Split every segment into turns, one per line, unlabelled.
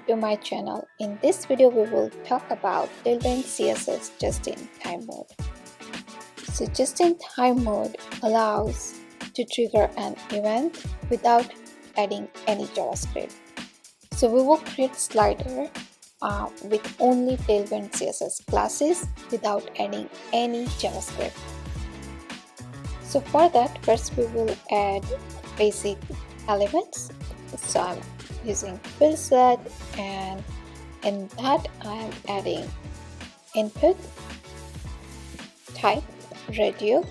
to my channel. In this video we will talk about Tailwind CSS just-in-time mode. So just-in-time mode allows to trigger an event without adding any JavaScript. So we will create slider with only Tailwind CSS classes without adding any JavaScript. So for that, first we will add basic elements. So I'm using fill set, and in that I am adding input, type, radio.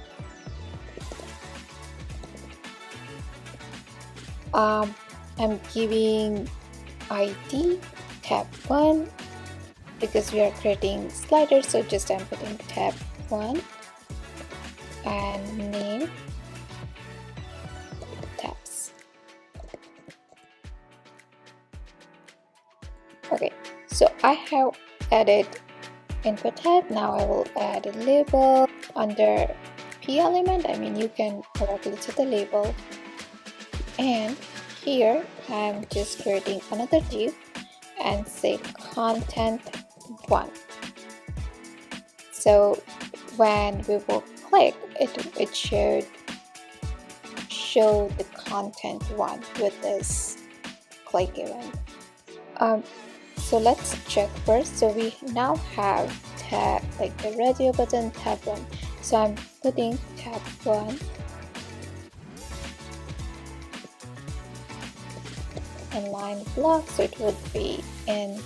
I'm giving ID tab 1 because we are creating sliders, so just I'm putting tab 1 and name tabs. Okay, so I have added input tab. Now I will add a label under p element. I mean, you can directly to the label, and here I'm just creating another div and say content 1. So when we will click, it should show the content 1 with this click event. So let's check first. So we now have tab, like the radio button, tab 1. So I'm putting tab 1 in line block, so it would be in.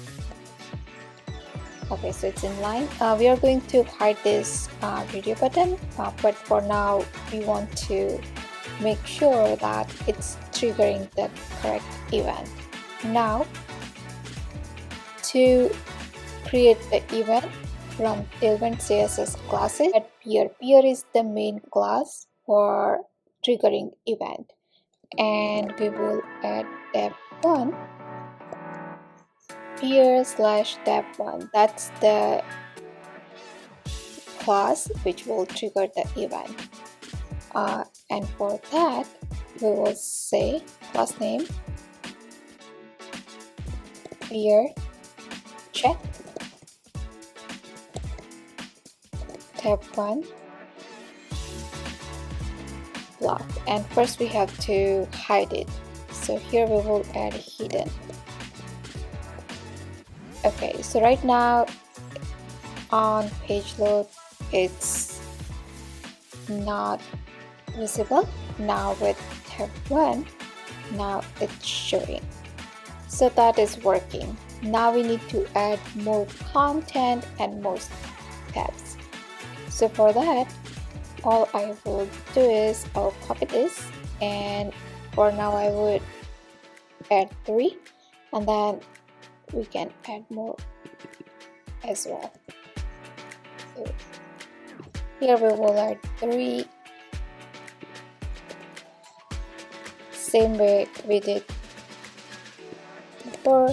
Okay, so it's in line. We are going to hide this radio button, but for now we want to make sure that it's triggering the correct event. Now to create the event from Tailwind CSS classes, add peer. Peer is the main class for triggering event, and we will add tab 1 peer / tab 1. That's the class which will trigger the event, and for that we will say class name peer check tab 1 block, and first we have to hide it. So here we will add hidden. Okay, so right now on page load it's not visible. Now with tab 1, now it's showing. So that is working. Now we need to add more content and more tabs. So for that, all I will do is I'll copy this, and for now I would add 3, and then we can add more as well. So here we will add 3, same way we did before,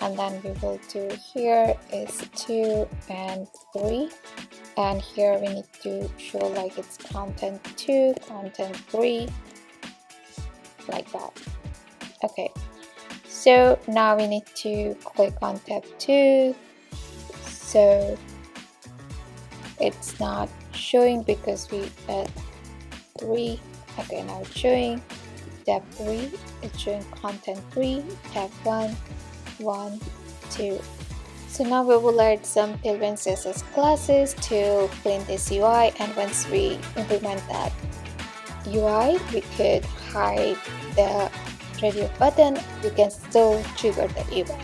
and then we will do here is 2 and 3, and here we need to show like it's content 2, content 3, like that. Okay, so now we need to click on tab 2. So it's not showing because we add 3. Okay, now it's showing tab 3. It's showing content 3, tab 1, 1, 2. So now we will add some Tailwind CSS classes to clean this UI, and once we implement that UI, we could hide the radio button. We can still trigger the event.